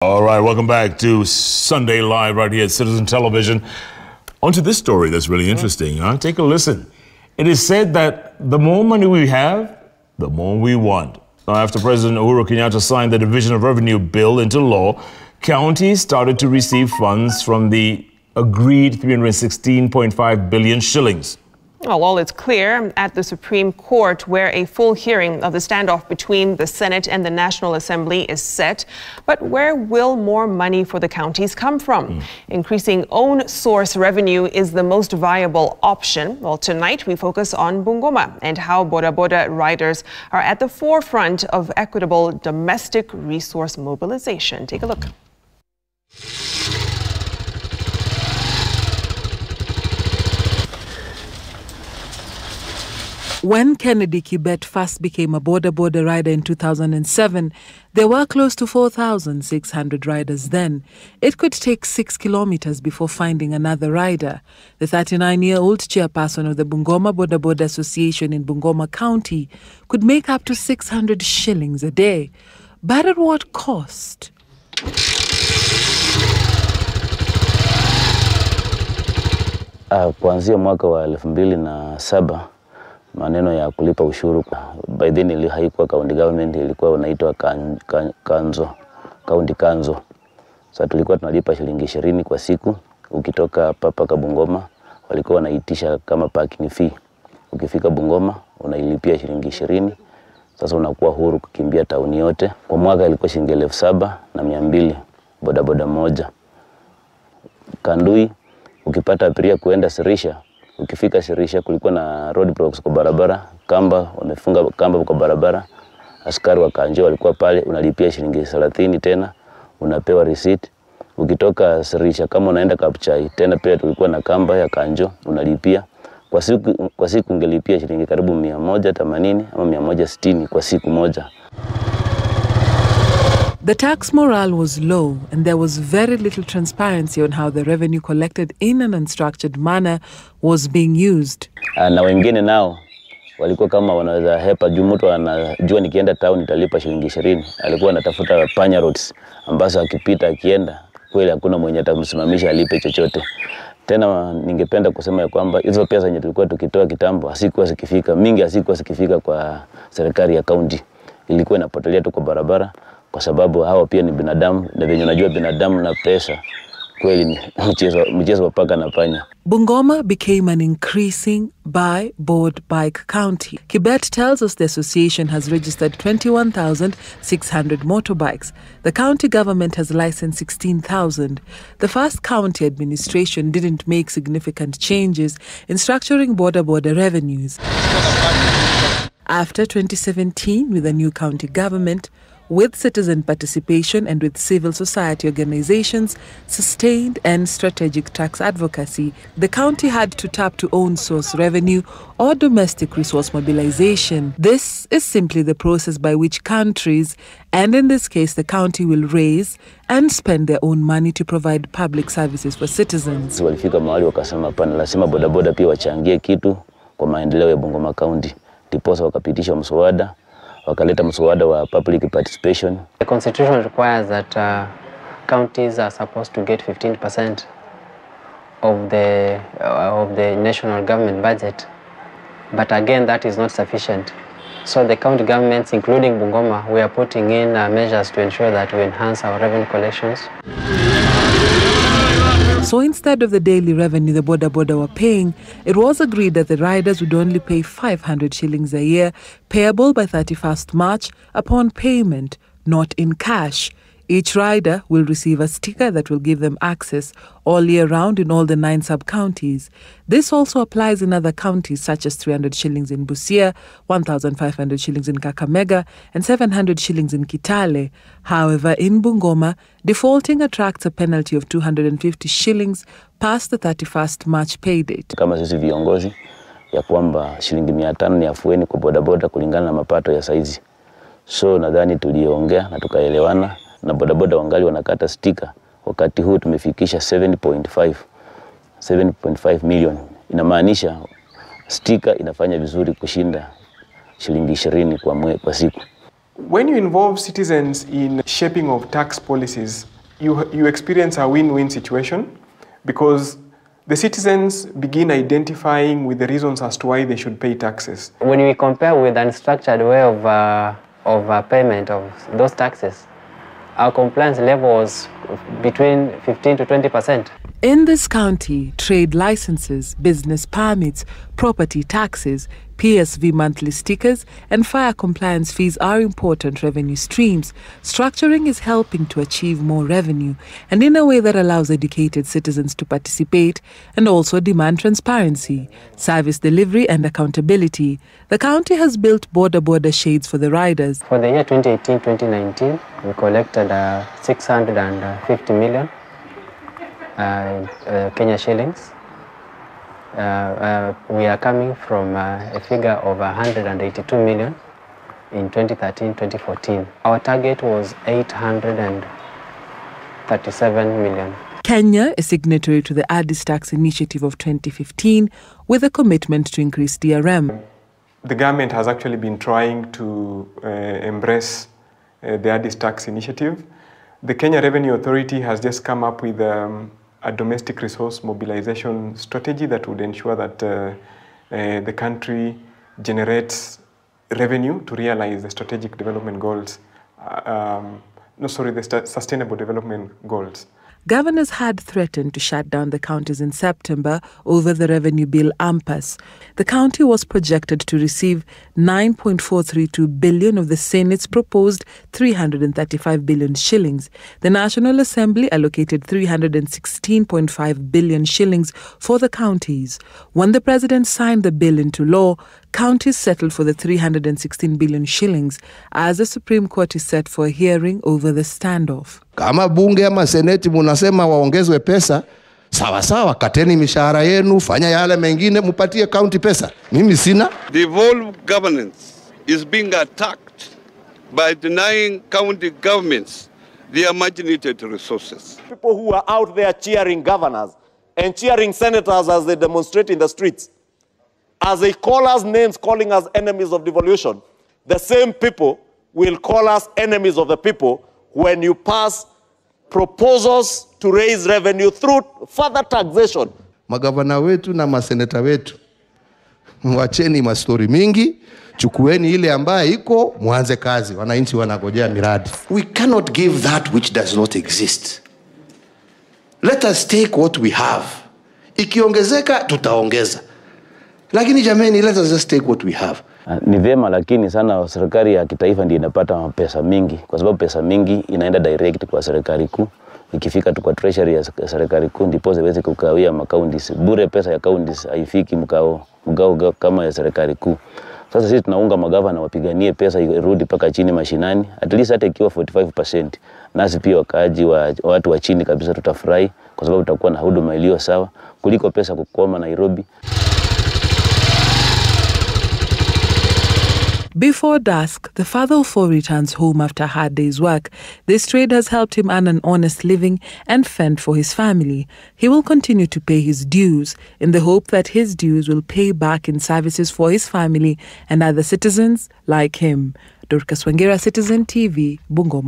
All right, welcome back to Sunday Live right here at Citizen Television. On to this story that's really interesting. Take a listen. It is said that the more money we have, the more we want. Now, after President Uhuru Kenyatta signed the Division of Revenue Bill into law, counties started to receive funds from the agreed 316.5 billion shillings. Well, all is clear at the Supreme Court, where a full hearing of the standoff between the Senate and the National Assembly is set. But where will more money for the counties come from? Increasing own source revenue is the most viable option. Well, tonight we focus on Bungoma and how Boda Boda riders are at the forefront of equitable domestic resource mobilization. Take a look. When Kennedy Kibet first became a Boda Boda rider in 2007, there were close to 4,600 riders then. It could take 6 kilometers before finding another rider. The 39-year-old chairperson of the Bungoma Boda Boda Association in Bungoma County could make up to 600 shillings a day. But at what cost? Kuanzia mwaka wa 2007 maneno ya kulipa ushuru by then haikuwa county government, ilikuwa unaitwa county kanzo. Sasa tulikuwa tunalipa shilingi 20 kwa siku. Ukitoka hapa paka Bungoma walikuwa wanaitisha kama parking fee. Ukifika Bungoma unailipia shilingi 20. Sasa unakuwa huru kukimbia tauni yote. Kwa mwaka ilikuwa shilingi 7,200 boda boda moja. Kandui ukipata abiria kuenda Sirisha, ukifika Sirisha kulikuwa na roadblocks kwa barabara, kamba wamefunga kamba kwa barabara, askari wa kanjo walikuwa pale, unalipia shilingi 30 tena unapewa receipt. Ukitoka Sirisha kama unaenda Kapchai tena pia tulikuwa na kamba ya kanjo unalipia. Kwa siku ungelipia shilingi karibu 180 ama 160 kwa siku moja. The tax morale was low, and there was very little transparency on how the revenue collected in an unstructured manner was being used. Na wengine nao walikuwa kama wanaweza hepa juu mtu anajua nikienda town nitalipa shilingi 20. Alikuwa anatafuta panya roads ambazo akipita akienda kweli hakuna mwenye atamsimamisha alipe chochote. Tena ningependa kusema ya kwamba hizo pesa zenye tulikuwa tukitoa kitambo hasikuwa zikifika, mingi hasikuwa zikifika kwa serikali ya county. Ilikuwa inapotelea tu kwa barabara. Kwa sababu hawa pia ni binadamu, na venye unajua binadamu na pesa kweli ni mchezo wa paka na panya. Bungoma became an increasing buy-board bike county. Kibet tells us the association has registered 21,600 motorbikes. The county government has licensed 16,000. The first county administration didn't make significant changes in structuring Boda Boda revenues. After 2017, with a new county government, with citizen participation and with civil society organizations, sustained and strategic tax advocacy, the county had to tap to own source revenue or domestic resource mobilization. This is simply the process by which countries, and in this case the county, will raise and spend their own money to provide public services for citizens. Walifika mahali wakasema hapana, lazima boda boda pia wachangie kitu kwa maendeleo ya Bungoma County. Ndiposa wakapitisha mswada, wakaleta mswada wa public participation. The constitution requires that counties are supposed to get 15% of the national government budget, but again that is not sufficient. So the county governments, including Bungoma, we are putting in measures to ensure that we enhance our revenue collections. So instead of the daily revenue the Boda Boda were paying, it was agreed that the riders would only pay 500 shillings a year, payable by 31st March upon payment, not in cash. Each rider will receive a sticker that will give them access all year round in all the 9 sub-counties. This also applies in other counties such as 300 shillings in Busia, 1,500 shillings in Kakamega, and 700 shillings in Kitale. However, in Bungoma, defaulting attracts a penalty of 250 shillings past the 31st March pay date. Kama sisi viongozi ya kwamba shilingi 500 ni afueni kwa boda boda kulingana na mapato ya saizi. So nadhani tuliongea na tukaelewana na boda boda wangali wanakata sticker. Wakati huu tumefikisha 7.5 million. Inamaanisha sticker inafanya vizuri kushinda shilingi 20 kwa siku. When you involve citizens in shaping of tax policies, you experience a win-win situation because the citizens begin identifying with the reasons as to why they should pay taxes. When we compare with an unstructured way of payment of those taxes, our compliance level was between 15 to 20%. In this county, trade licenses, business permits, property taxes, PSV monthly stickers, and fire compliance fees are important revenue streams. Structuring is helping to achieve more revenue, and in a way that allows educated citizens to participate and also demand transparency, service delivery, and accountability. The county has built Boda Boda shades for the riders. For the year 2018-2019, we collected 650 million Kenya shillings. We are coming from a figure of 182 million in 2013-2014. Our target was 837 million. Kenya is signatory to the Addis Tax Initiative of 2015 with a commitment to increase DRM. The government has actually been trying to embrace the Addis Tax Initiative. The Kenya Revenue Authority has just come up with a domestic resource mobilization strategy that would ensure that the country generates revenue to realize the strategic development goals, the sustainable development goals. Governors had threatened to shut down the counties in September over the revenue bill impasse. The county was projected to receive 9.432 billion of the Senate's proposed 335 billion shillings. The National Assembly allocated 316.5 billion shillings for the counties. When the president signed the bill into law, counties settled for the 316 billion shillings as the Supreme Court is set for a hearing over the standoff. Kama bunge ama seneti munasema waongezwe pesa, sawa sawa, kateni mishahara yenu, fanya yale mengine, mupatie county pesa. Mimi sina. The whole governance is being attacked by denying county governments their much needed resources. People who are out there cheering governors and cheering senators as they demonstrate in the streets, as they call us names, calling us enemies of devolution, the same people will call us enemies of the people when you pass proposals to raise revenue through further taxation. Magavana wetu na maseneta wetu, mwacheni mastori mingi, chukueni ile ambaye iko, muanze kazi, wananchi wanagojea miradi. We cannot give that which does not exist. Let us take what we have. Ikiongezeka tutaongeza. Lakini jameni, let us just take what we have. Ni vyema, lakini sana serikali ya kitaifa ndiyo inapata pesa mingi, kwa sababu pesa mingi inaenda direct kwa serikali kuu. Ikifika tu kwa treasury ya serikali kuu ndipo ziweze kukawia makaunti. Bure pesa ya counties haifiki mgao kama ya serikali kuu. Sasa sisi tunaunga magavana wapiganie pesa irudi paka chini mashinani, at least hata ikiwa 45%. Nasi pia wakaaji wa watu wa chini kabisa tutafurahi, kwa sababu tutakuwa na huduma iliyo sawa kuliko pesa kukoma Nairobi. Before dusk, the father of four returns home after a hard day's work. This trade has helped him earn an honest living and fend for his family. He will continue to pay his dues in the hope that his dues will pay back in services for his family and other citizens like him. Dorcas Wangera, Citizen TV, Bungoma.